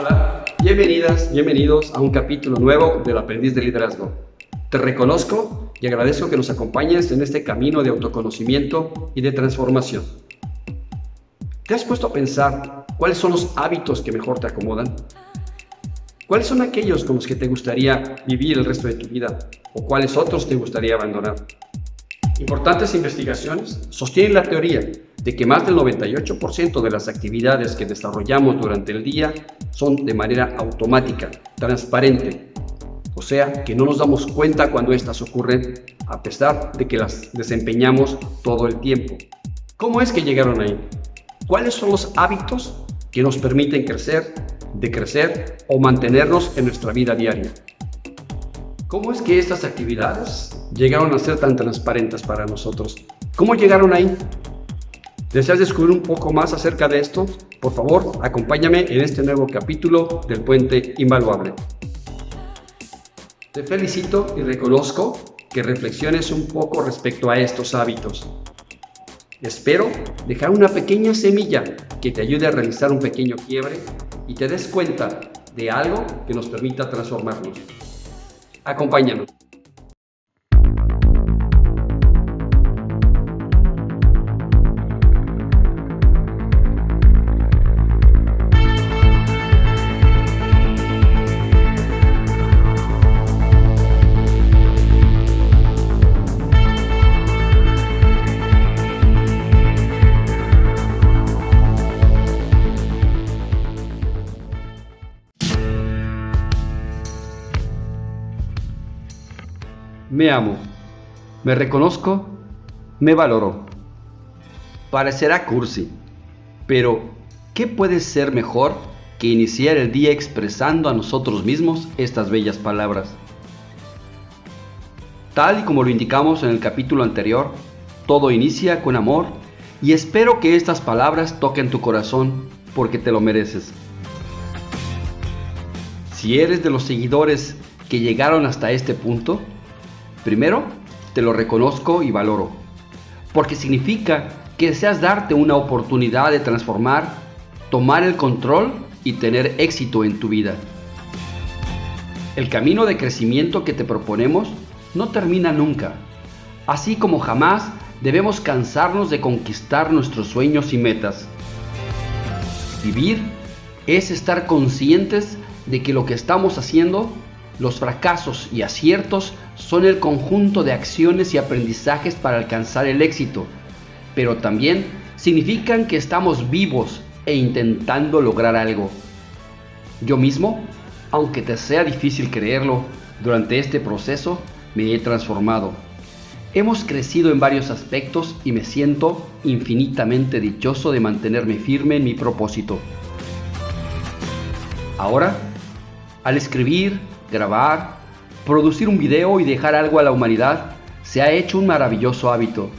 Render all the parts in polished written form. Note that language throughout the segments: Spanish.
Hola, bienvenidas, bienvenidos a un capítulo nuevo del Aprendiz de Liderazgo. Te reconozco y agradezco que nos acompañes en este camino de autoconocimiento y de transformación. ¿Te has puesto a pensar cuáles son los hábitos que mejor te acomodan? ¿Cuáles son aquellos con los que te gustaría vivir el resto de tu vida? ¿O cuáles otros te gustaría abandonar? Importantes investigaciones sostienen la teoría de que más del 98% de las actividades que desarrollamos durante el día son de manera automática, transparente. O sea, que no nos damos cuenta cuando estas ocurren, a pesar de que las desempeñamos todo el tiempo. ¿Cómo es que llegaron ahí? ¿Cuáles son los hábitos que nos permiten crecer, decrecer o mantenernos en nuestra vida diaria? ¿Cómo es que estas actividades llegaron a ser tan transparentes para nosotros? ¿Cómo llegaron ahí? ¿Deseas descubrir un poco más acerca de esto? Por favor, acompáñame en este nuevo capítulo del Puente Invaluable. Te felicito y reconozco que reflexiones un poco respecto a estos hábitos. Espero dejar una pequeña semilla que te ayude a realizar un pequeño quiebre y te des cuenta de algo que nos permita transformarnos. Acompáñanos. Me amo, me reconozco, me valoro. Parecerá cursi, pero ¿qué puede ser mejor que iniciar el día expresando a nosotros mismos estas bellas palabras? Tal y como lo indicamos en el capítulo anterior, todo inicia con amor y espero que estas palabras toquen tu corazón porque te lo mereces. Si eres de los seguidores que llegaron hasta este punto, primero, te lo reconozco y valoro, porque significa que deseas darte una oportunidad de transformar, tomar el control y tener éxito en tu vida. El camino de crecimiento que te proponemos no termina nunca, así como jamás debemos cansarnos de conquistar nuestros sueños y metas. Vivir es estar conscientes de que lo que estamos haciendo, los fracasos y aciertos son el conjunto de acciones y aprendizajes para alcanzar el éxito, pero también significan que estamos vivos e intentando lograr algo. Yo mismo, aunque te sea difícil creerlo, durante este proceso me he transformado. Hemos crecido en varios aspectos y me siento infinitamente dichoso de mantenerme firme en mi propósito. Ahora, al escribir, grabar, producir un video y dejar algo a la humanidad se ha hecho un maravilloso hábito.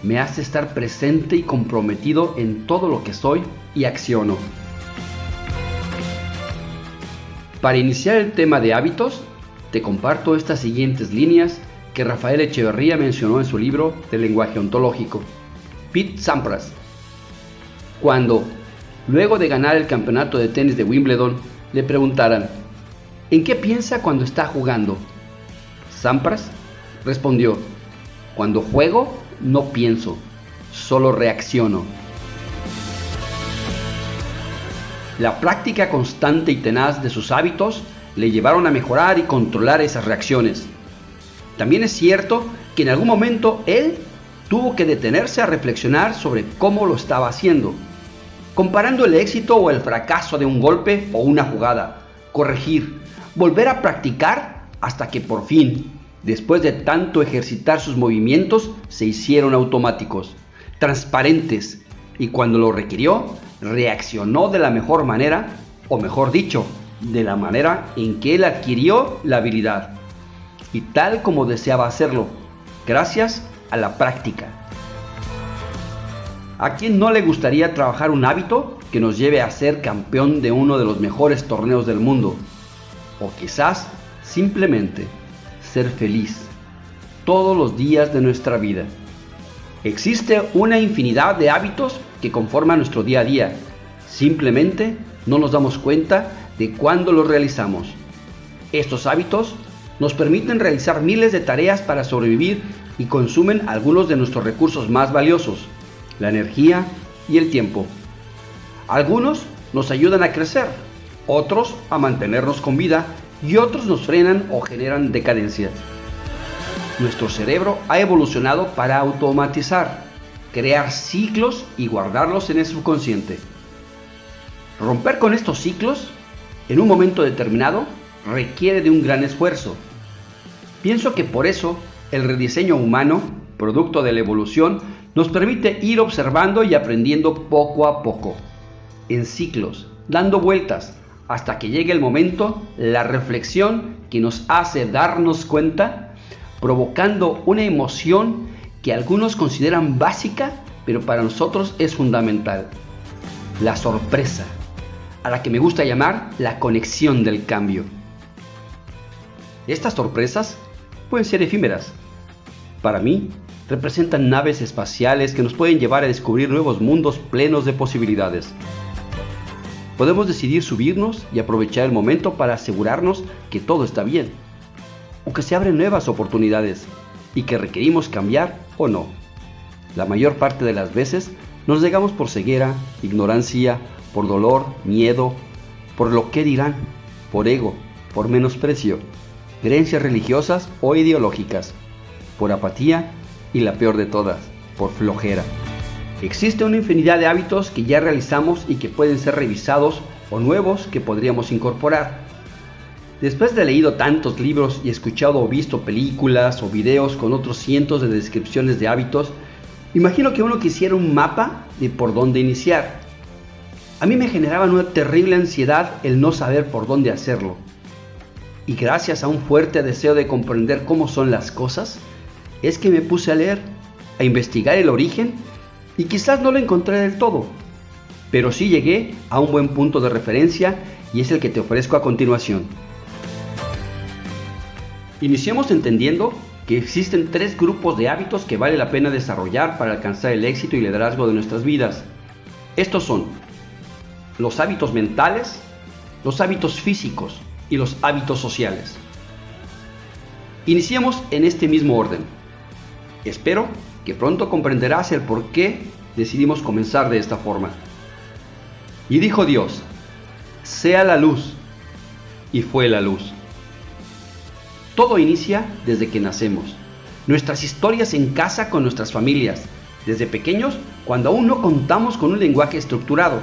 Me hace estar presente y comprometido en todo lo que soy y acciono. Para iniciar el tema de hábitos, te comparto estas siguientes líneas que Rafael Echeverría mencionó en su libro de lenguaje ontológico. Pete Sampras. Cuando, luego de ganar el campeonato de tenis de Wimbledon, le preguntaran: ¿en qué piensa cuando está jugando? Sampras respondió: cuando juego no pienso, solo reacciono. La práctica constante y tenaz de sus hábitos le llevaron a mejorar y controlar esas reacciones. También es cierto que en algún momento él tuvo que detenerse a reflexionar sobre cómo lo estaba haciendo, comparando el éxito o el fracaso de un golpe o una jugada, corregir, volver a practicar hasta que por fin, después de tanto ejercitar sus movimientos, se hicieron automáticos, transparentes, y cuando lo requirió, reaccionó de la mejor manera, o mejor dicho, de la manera en que él adquirió la habilidad, y tal como deseaba hacerlo, gracias a la práctica. ¿A quién no le gustaría trabajar un hábito que nos lleve a ser campeón de uno de los mejores torneos del mundo? O quizás simplemente ser feliz todos los días de nuestra vida. Existe una infinidad de hábitos que conforman nuestro día a día. Simplemente no nos damos cuenta de cuándo los realizamos. Estos hábitos nos permiten realizar miles de tareas para sobrevivir y consumen algunos de nuestros recursos más valiosos, la energía y el tiempo. Algunos nos ayudan a crecer, otros a mantenernos con vida y otros nos frenan o generan decadencia. Nuestro cerebro ha evolucionado para automatizar, crear ciclos y guardarlos en el subconsciente. Romper con estos ciclos en un momento determinado requiere de un gran esfuerzo. Pienso que por eso el rediseño humano, producto de la evolución, nos permite ir observando y aprendiendo poco a poco, en ciclos, dando vueltas, hasta que llegue el momento, la reflexión que nos hace darnos cuenta, provocando una emoción que algunos consideran básica, pero para nosotros es fundamental. La sorpresa, a la que me gusta llamar la conexión del cambio. Estas sorpresas pueden ser efímeras. Para mí, representan naves espaciales que nos pueden llevar a descubrir nuevos mundos plenos de posibilidades. Podemos decidir subirnos y aprovechar el momento para asegurarnos que todo está bien, o que se abren nuevas oportunidades y que requerimos cambiar o no. La mayor parte de las veces nos cegamos por ceguera, ignorancia, por dolor, miedo, por lo que dirán, por ego, por menosprecio, creencias religiosas o ideológicas, por apatía y la peor de todas, por flojera. Existe una infinidad de hábitos que ya realizamos y que pueden ser revisados o nuevos que podríamos incorporar. Después de leído tantos libros y escuchado o visto películas o videos con otros cientos de descripciones de hábitos, imagino que uno quisiera un mapa de por dónde iniciar. A mí me generaba una terrible ansiedad el no saber por dónde hacerlo. Y gracias a un fuerte deseo de comprender cómo son las cosas, es que me puse a leer, a investigar el origen y quizás no lo encontré del todo, pero sí llegué a un buen punto de referencia y es el que te ofrezco a continuación. Iniciemos entendiendo que existen 3 grupos de hábitos que vale la pena desarrollar para alcanzar el éxito y liderazgo de nuestras vidas. Estos son los hábitos mentales, los hábitos físicos y los hábitos sociales. Iniciemos en este mismo orden. Espero que pronto comprenderás el por qué decidimos comenzar de esta forma. Y dijo Dios, sea la luz, y fue la luz. Todo inicia desde que nacemos. Nuestras historias en casa con nuestras familias, desde pequeños, cuando aún no contamos con un lenguaje estructurado.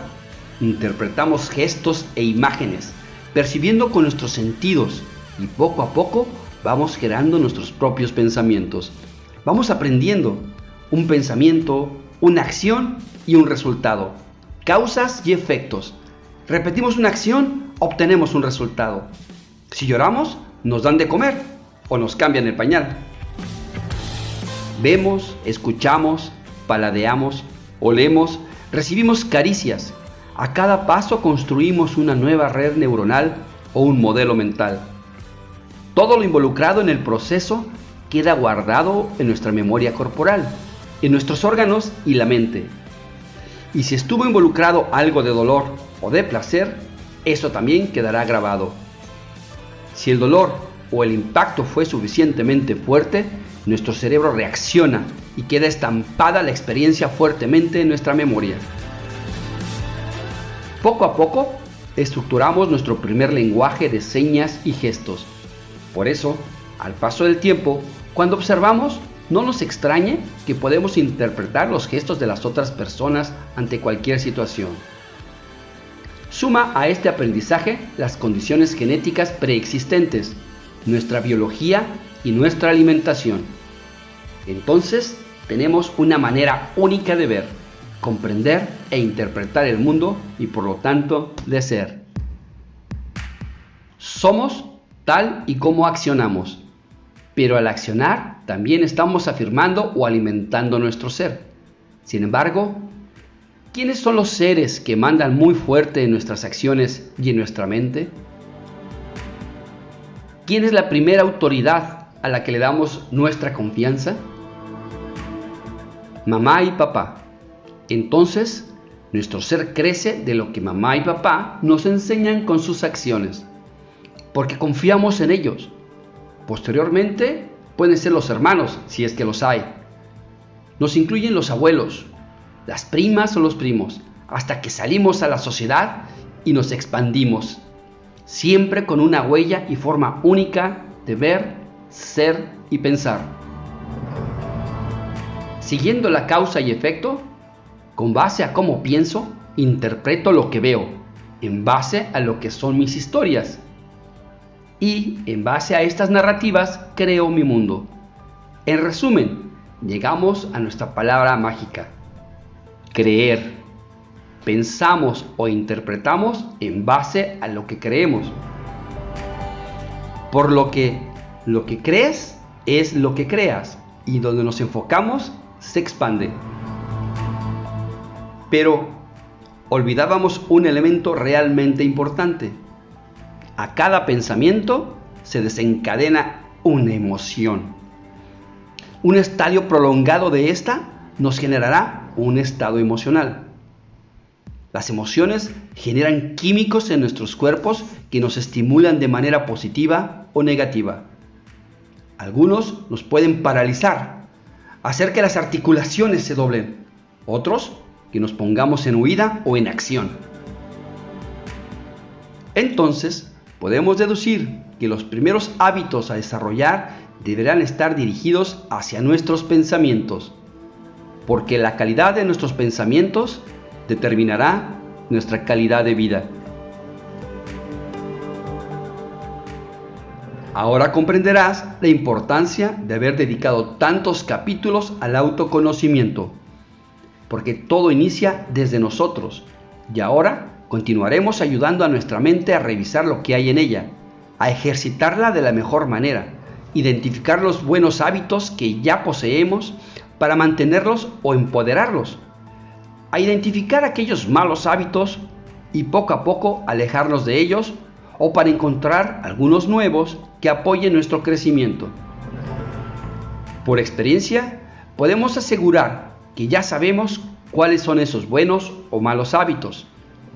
Interpretamos gestos e imágenes, percibiendo con nuestros sentidos, y poco a poco vamos creando nuestros propios pensamientos. Vamos aprendiendo un pensamiento, una acción y un resultado. Causas y efectos. Repetimos una acción, obtenemos un resultado. Si lloramos, nos dan de comer o nos cambian el pañal. Vemos, escuchamos, paladeamos, olemos, recibimos caricias. A cada paso construimos una nueva red neuronal o un modelo mental. Todo lo involucrado en el proceso queda guardado en nuestra memoria corporal, en nuestros órganos y la mente. Y si estuvo involucrado algo de dolor o de placer, eso también quedará grabado. Si el dolor o el impacto fue suficientemente fuerte, nuestro cerebro reacciona y queda estampada la experiencia fuertemente en nuestra memoria. Poco a poco, estructuramos nuestro primer lenguaje de señas y gestos. Por eso, al paso del tiempo, cuando observamos, no nos extrañe que podemos interpretar los gestos de las otras personas ante cualquier situación. Suma a este aprendizaje las condiciones genéticas preexistentes, nuestra biología y nuestra alimentación. Entonces, tenemos una manera única de ver, comprender e interpretar el mundo y por lo tanto de ser. Somos tal y como accionamos, pero al accionar también estamos afirmando o alimentando nuestro ser. Sin embargo, ¿quiénes son los seres que mandan muy fuerte en nuestras acciones y en nuestra mente? ¿Quién es la primera autoridad a la que le damos nuestra confianza? Mamá y papá. Entonces, Nuestro ser crece de lo que mamá y papá nos enseñan con sus acciones, porque confiamos en ellos. Posteriormente, pueden ser los hermanos, si es que los hay. Nos incluyen los abuelos, las primas o los primos, hasta que salimos a la sociedad y nos expandimos, siempre con una huella y forma única de ver, ser y pensar. Siguiendo la causa y efecto, con base a cómo pienso, interpreto lo que veo, en base a lo que son mis historias. Y en base a estas narrativas, creo mi mundo. En resumen, llegamos a nuestra palabra mágica: creer. Pensamos o interpretamos en base a lo que creemos. Por lo que crees es lo que creas, y donde nos enfocamos se expande. Pero olvidábamos un elemento realmente importante. A cada pensamiento se desencadena una emoción. Un estadio prolongado de esta nos generará un estado emocional. Las emociones generan químicos en nuestros cuerpos que nos estimulan de manera positiva o negativa. Algunos nos pueden paralizar, hacer que las articulaciones se doblen. Otros, que nos pongamos en huida o en acción. Entonces, podemos deducir que los primeros hábitos a desarrollar deberán estar dirigidos hacia nuestros pensamientos, porque la calidad de nuestros pensamientos determinará nuestra calidad de vida. Ahora comprenderás la importancia de haber dedicado tantos capítulos al autoconocimiento, porque todo inicia desde nosotros, y ahora continuaremos ayudando a nuestra mente a revisar lo que hay en ella, a ejercitarla de la mejor manera, identificar los buenos hábitos que ya poseemos para mantenerlos o empoderarlos, a identificar aquellos malos hábitos y poco a poco alejarnos de ellos, o para encontrar algunos nuevos que apoyen nuestro crecimiento. Por experiencia, podemos asegurar que ya sabemos cuáles son esos buenos o malos hábitos.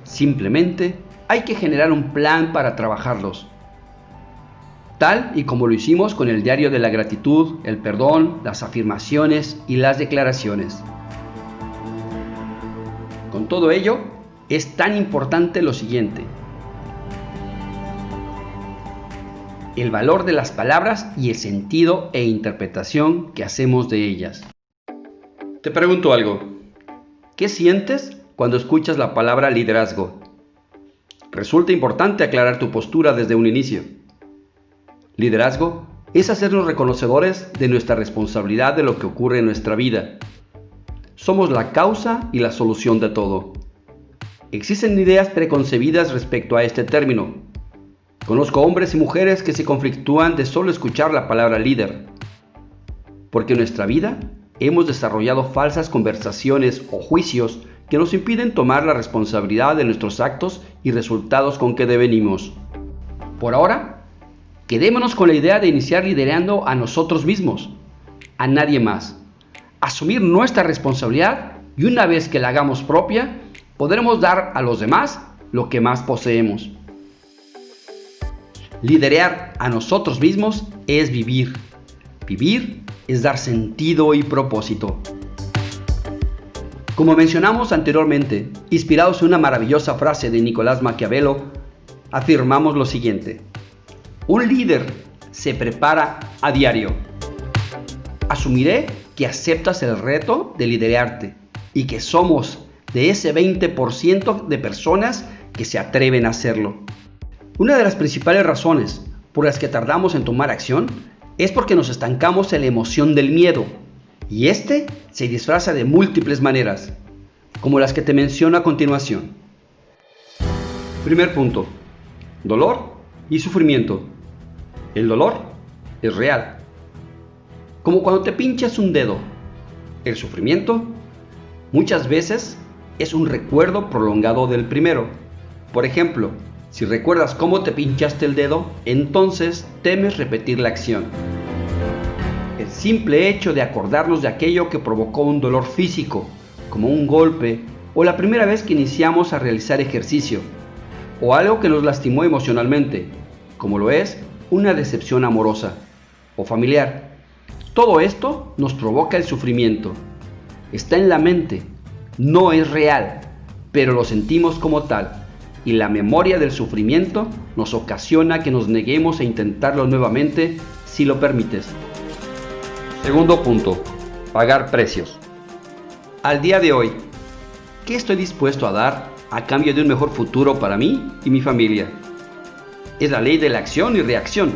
Simplemente hay que generar un plan para trabajarlos. Tal y como lo hicimos con el diario de la gratitud, el perdón, las afirmaciones y las declaraciones. Con todo ello, es tan importante lo siguiente: el valor de las palabras y el sentido e interpretación que hacemos de ellas. Te pregunto algo: ¿qué sientes cuando escuchas la palabra liderazgo? Resulta importante aclarar tu postura desde un inicio. Liderazgo es hacernos reconocedores de nuestra responsabilidad de lo que ocurre en nuestra vida. Somos la causa y la solución de todo. Existen ideas preconcebidas respecto a este término. Conozco hombres y mujeres que se conflictúan de solo escuchar la palabra líder, porque en nuestra vida hemos desarrollado falsas conversaciones o juicios que nos impiden tomar la responsabilidad de nuestros actos y resultados con que devenimos. Por ahora, quedémonos con la idea de iniciar liderando a nosotros mismos, a nadie más. Asumir nuestra responsabilidad, y una vez que la hagamos propia, podremos dar a los demás lo que más poseemos. Liderar a nosotros mismos es vivir. Vivir es dar sentido y propósito. Como mencionamos anteriormente, inspirados en una maravillosa frase de Nicolás Maquiavelo, afirmamos lo siguiente: un líder se prepara a diario. Asumiré que aceptas el reto de liderarte y que somos de ese 20% de personas que se atreven a hacerlo. Una de las principales razones por las que tardamos en tomar acción es porque nos estancamos en la emoción del miedo, y este se disfraza de múltiples maneras, como las que te menciono a continuación. Primer punto: dolor y sufrimiento. El dolor es real, como cuando te pinchas un dedo. El sufrimiento muchas veces es un recuerdo prolongado del primero. Por ejemplo, si recuerdas cómo te pinchaste el dedo, entonces temes repetir la acción. El simple hecho de acordarnos de aquello que provocó un dolor físico, como un golpe o la primera vez que iniciamos a realizar ejercicio, o algo que nos lastimó emocionalmente, como lo es una decepción amorosa o familiar. Todo esto nos provoca el sufrimiento. Está en la mente, no es real, pero lo sentimos como tal, y la memoria del sufrimiento nos ocasiona que nos neguemos a intentarlo nuevamente si lo permites. Segundo punto, pagar precios. Al día de hoy, ¿qué estoy dispuesto a dar a cambio de un mejor futuro para mí y mi familia? Es la ley de la acción y reacción.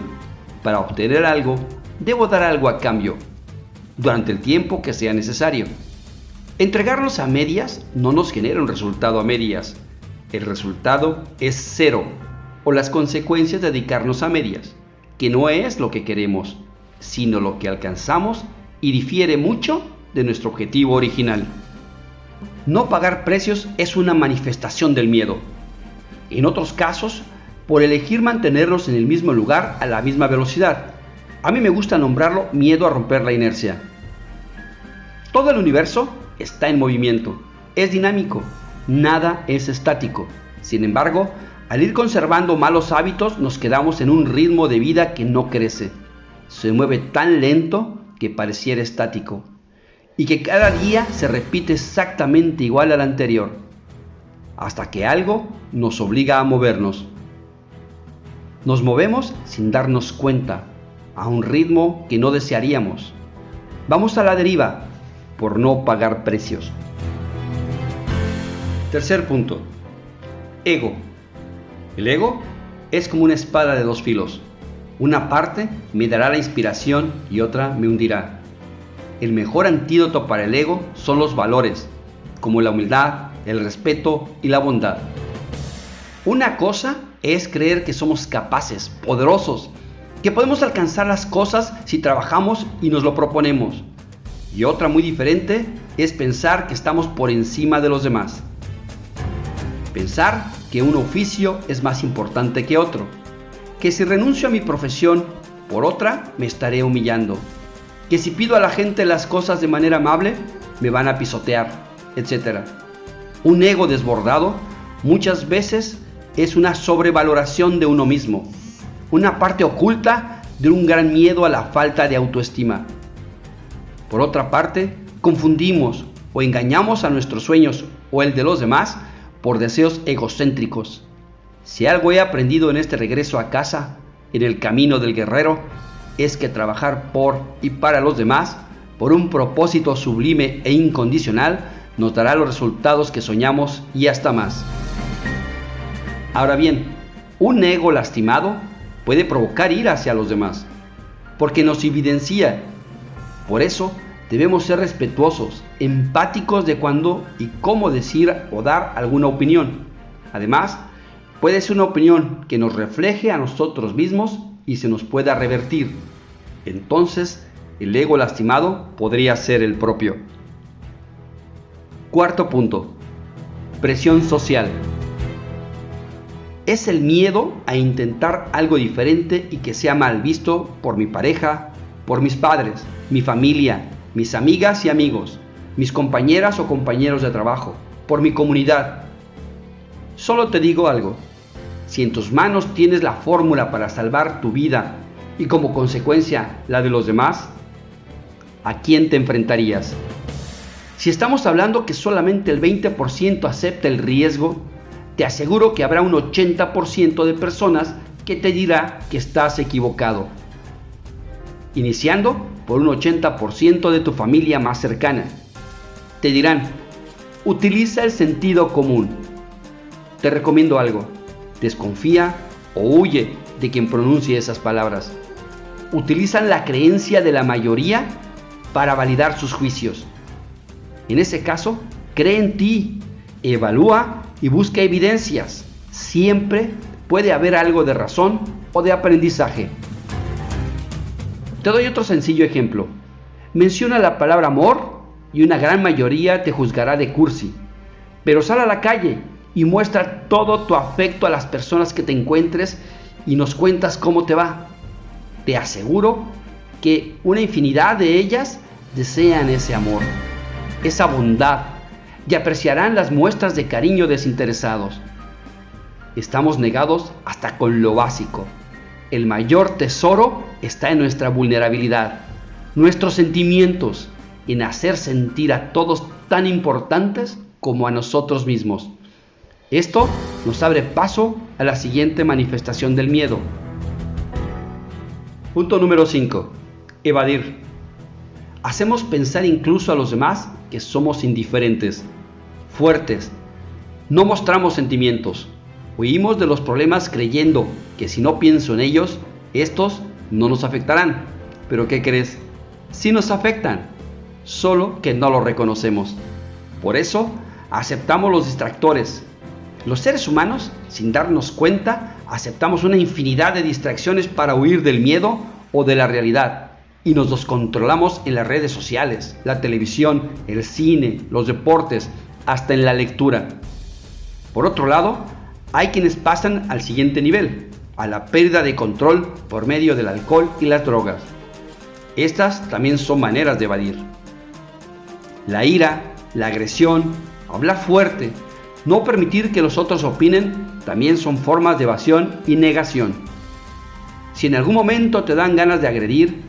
Para obtener algo, debo dar algo a cambio, durante el tiempo que sea necesario. Entregarnos a medias no nos genera un resultado a medias. El resultado es cero, o las consecuencias de dedicarnos a medias, que no es lo que queremos, sino lo que alcanzamos y difiere mucho de nuestro objetivo original. No pagar precios es una manifestación del miedo. En otros casos, por elegir mantenernos en el mismo lugar a la misma velocidad. A mí me gusta nombrarlo miedo a romper la inercia. Todo el universo está en movimiento, es dinámico, nada es estático. Sin embargo, al ir conservando malos hábitos, nos quedamos en un ritmo de vida que no crece. Se mueve tan lento que pareciera estático, y que cada día se repite exactamente igual al anterior, hasta que algo nos obliga a movernos. Nos movemos sin darnos cuenta, a un ritmo que no desearíamos. Vamos a la deriva por no pagar precios. Tercer punto, ego. El ego es como una espada de dos filos. Una parte me dará la inspiración y otra me hundirá. El mejor antídoto para el ego son los valores, como la humildad, el respeto y la bondad. Una cosa es creer que somos capaces, poderosos, que podemos alcanzar las cosas si trabajamos y nos lo proponemos. Y otra muy diferente es pensar que estamos por encima de los demás. Pensar que un oficio es más importante que otro, que si renuncio a mi profesión por otra me estaré humillando, que si pido a la gente las cosas de manera amable me van a pisotear, etc. Un ego desbordado muchas veces es una sobrevaloración de uno mismo, una parte oculta de un gran miedo a la falta de autoestima. Por otra parte, confundimos o engañamos a nuestros sueños o el de los demás por deseos egocéntricos. Si algo he aprendido en este regreso a casa, en el camino del guerrero, es que trabajar por y para los demás, por un propósito sublime e incondicional, nos dará los resultados que soñamos y hasta más. Ahora bien, un ego lastimado puede provocar ira hacia los demás, porque nos evidencia. Por eso, debemos ser respetuosos, empáticos de cuándo y cómo decir o dar alguna opinión. Además, puede ser una opinión que nos refleje a nosotros mismos y se nos pueda revertir. Entonces, el ego lastimado podría ser el propio. Cuarto punto, presión social. Es el miedo a intentar algo diferente y que sea mal visto por mi pareja, por mis padres, mi familia, mis amigas y amigos, mis compañeras o compañeros de trabajo, por mi comunidad. Solo te digo algo, si en tus manos tienes la fórmula para salvar tu vida y como consecuencia la de los demás, ¿a quién te enfrentarías? Si estamos hablando que solamente el 20% acepta el riesgo, te aseguro que habrá un 80% de personas que te dirá que estás equivocado. Iniciando por un 80% de tu familia más cercana. Te dirán, utiliza el sentido común. Te recomiendo algo, desconfía o huye de quien pronuncie esas palabras. Utilizan la creencia de la mayoría para validar sus juicios. En ese caso, cree en ti, evalúa y busca evidencias. Siempre puede haber algo de razón o de aprendizaje. Te doy otro sencillo ejemplo. Menciona la palabra amor y una gran mayoría te juzgará de cursi. Pero sal a la calle y muestra todo tu afecto a las personas que te encuentres y nos cuentas cómo te va. Te aseguro que una infinidad de ellas desean ese amor, esa bondad, y apreciarán las muestras de cariño desinteresados. Estamos negados hasta con lo básico. El mayor tesoro está en nuestra vulnerabilidad, nuestros sentimientos, en hacer sentir a todos tan importantes como a nosotros mismos. Esto nos abre paso a la siguiente manifestación del miedo. Punto número 5. Evadir. Hacemos pensar incluso a los demás que somos indiferentes, fuertes. No mostramos sentimientos. Huimos de los problemas creyendo que si no pienso en ellos, estos no nos afectarán. ¿Pero qué crees? Sí nos afectan, solo que no lo reconocemos. Por eso, aceptamos los distractores. Los seres humanos, sin darnos cuenta, aceptamos una infinidad de distracciones para huir del miedo o de la realidad. Y nos descontrolamos en las redes sociales, la televisión, el cine, los deportes, hasta en la lectura. Por otro lado, hay quienes pasan al siguiente nivel, a la pérdida de control por medio del alcohol y las drogas. Estas también son maneras de evadir. La ira, la agresión, hablar fuerte, no permitir que los otros opinen, también son formas de evasión y negación. Si en algún momento te dan ganas de agredir,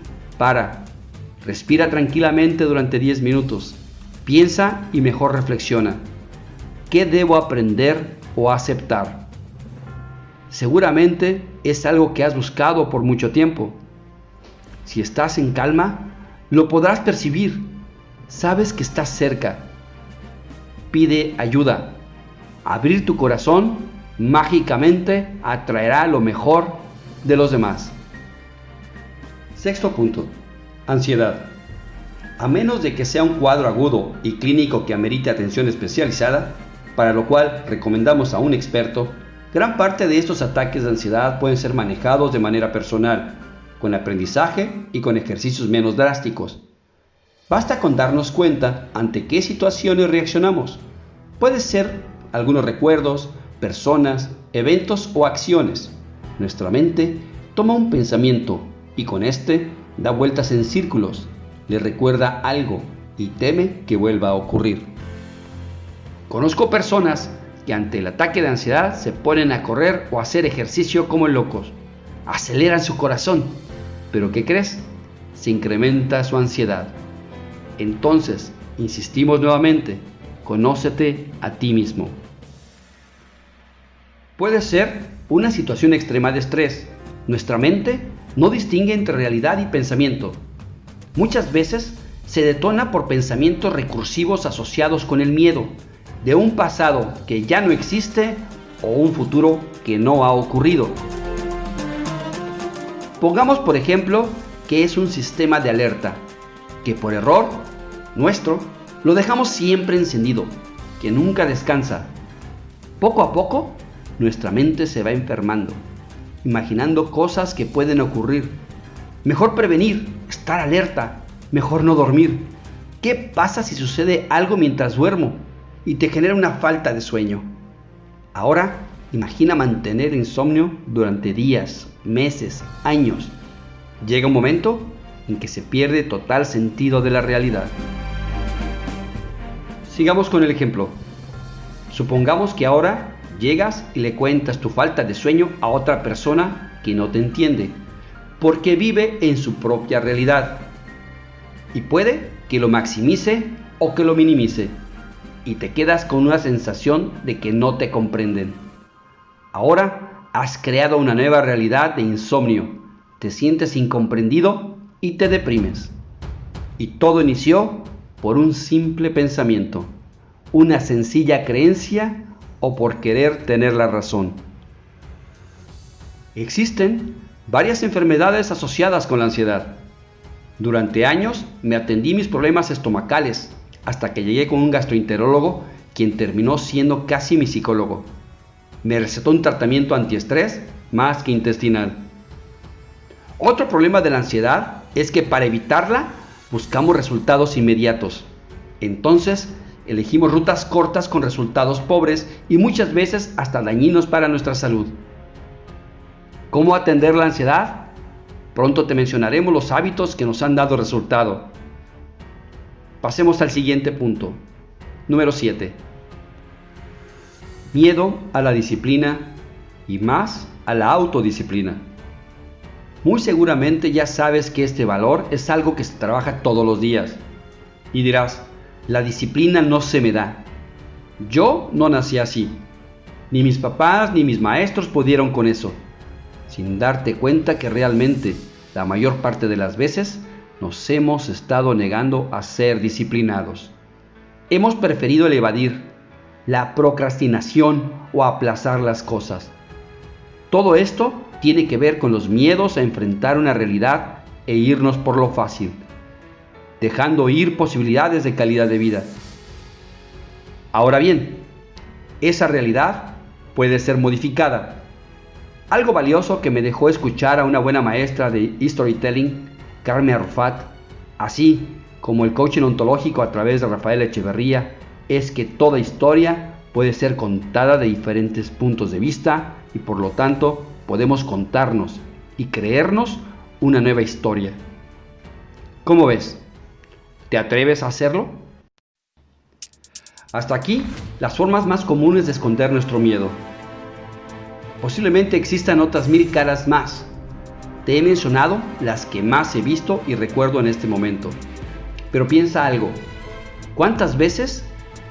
respira tranquilamente durante 10 minutos, piensa y mejor reflexiona. ¿Qué debo aprender o aceptar? Seguramente es algo que has buscado por mucho tiempo. Si estás en calma, lo podrás percibir. Sabes que estás cerca. Pide ayuda. Abrir tu corazón mágicamente atraerá lo mejor de los demás. Sexto punto. Ansiedad. A menos de que sea un cuadro agudo y clínico que amerite atención especializada, para lo cual recomendamos a un experto, gran parte de estos ataques de ansiedad pueden ser manejados de manera personal, con aprendizaje y con ejercicios menos drásticos. Basta con darnos cuenta ante qué situaciones reaccionamos. Puede ser algunos recuerdos, personas, eventos o acciones. Nuestra mente toma un pensamiento y con este da vueltas en círculos, le recuerda algo y teme que vuelva a ocurrir. Conozco personas que ante el ataque de ansiedad se ponen a correr o a hacer ejercicio como locos. Aceleran su corazón, pero ¿qué crees? Se incrementa su ansiedad. Entonces, insistimos nuevamente, conócete a ti mismo. Puede ser una situación extrema de estrés. Nuestra mente no distingue entre realidad y pensamiento. Muchas veces se detona por pensamientos recursivos asociados con el miedo, de un pasado que ya no existe o un futuro que no ha ocurrido. Pongamos por ejemplo que es un sistema de alerta, que por error nuestro lo dejamos siempre encendido, que nunca descansa. Poco a poco nuestra mente se va enfermando, imaginando cosas que pueden ocurrir. Mejor prevenir, estar alerta, mejor no dormir. ¿Qué pasa si sucede algo mientras duermo y te genera una falta de sueño? Ahora, imagina mantener insomnio durante días, meses, años. Llega un momento en que se pierde total sentido de la realidad. Sigamos con el ejemplo. Supongamos que ahora llegas y le cuentas tu falta de sueño a otra persona que no te entiende, porque vive en su propia realidad. Y puede que lo maximice o que lo minimice, y te quedas con una sensación de que no te comprenden. Ahora has creado una nueva realidad de insomnio, te sientes incomprendido y te deprimes. Y todo inició por un simple pensamiento, una sencilla creencia o por querer tener la razón. Existen varias enfermedades asociadas con la ansiedad. Durante años me atendí mis problemas estomacales hasta que llegué con un gastroenterólogo quien terminó siendo casi mi psicólogo. Me recetó un tratamiento antiestrés más que intestinal. Otro problema de la ansiedad es que para evitarla buscamos resultados inmediatos. Entonces elegimos rutas cortas con resultados pobres y muchas veces hasta dañinos para nuestra salud. ¿Cómo atender la ansiedad? Pronto te mencionaremos los hábitos que nos han dado resultado. Pasemos al siguiente punto. Número 7. Miedo a la disciplina y más a la autodisciplina. Muy seguramente ya sabes que este valor es algo que se trabaja todos los días. Y dirás, la disciplina no se me da. Yo no nací así. Ni mis papás ni mis maestros pudieron con eso. Sin darte cuenta que realmente, la mayor parte de las veces, nos hemos estado negando a ser disciplinados. Hemos preferido el evadir, la procrastinación o aplazar las cosas. Todo esto tiene que ver con los miedos a enfrentar una realidad e irnos por lo fácil, dejando ir posibilidades de calidad de vida. Ahora bien, esa realidad puede ser modificada. Algo valioso que me dejó escuchar a una buena maestra de storytelling, Carmen Arrufat, así como el coaching ontológico a través de Rafael Echeverría, es que toda historia puede ser contada de diferentes puntos de vista y por lo tanto podemos contarnos y creernos una nueva historia. ¿Cómo ves? ¿Te atreves a hacerlo? Hasta aquí las formas más comunes de esconder nuestro miedo. Posiblemente existan otras 1000 caras más. Te he mencionado las que más he visto y recuerdo en este momento. Pero piensa algo. ¿Cuántas veces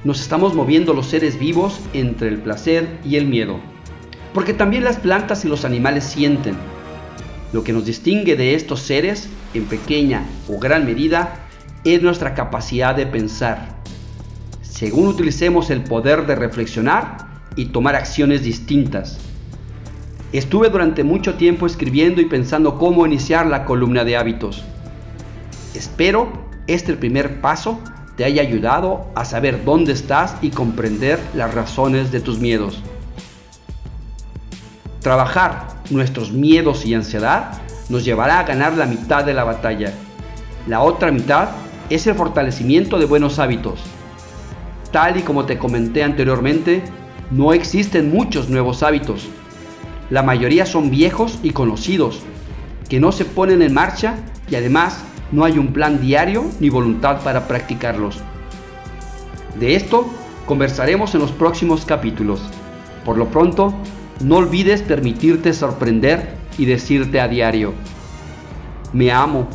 nos estamos moviendo los seres vivos entre el placer y el miedo? Porque también las plantas y los animales sienten. Lo que nos distingue de estos seres, en pequeña o gran medida, es nuestra capacidad de pensar. Según utilicemos el poder de reflexionar y tomar acciones distintas. Estuve durante mucho tiempo escribiendo y pensando cómo iniciar la columna de hábitos. Espero este primer paso te haya ayudado a saber dónde estás y comprender las razones de tus miedos. Trabajar nuestros miedos y ansiedad nos llevará a ganar la mitad de la batalla. La otra mitad es el fortalecimiento de buenos hábitos. Tal y como te comenté anteriormente, no existen muchos nuevos hábitos. La mayoría son viejos y conocidos, que no se ponen en marcha y además no hay un plan diario ni voluntad para practicarlos. De esto conversaremos en los próximos capítulos. Por lo pronto, no olvides permitirte sorprender y decirte a diario: me amo,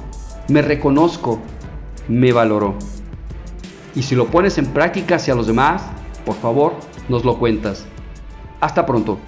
me reconozco, me valoro. Y si lo pones en práctica hacia los demás, por favor, nos lo cuentas. Hasta pronto.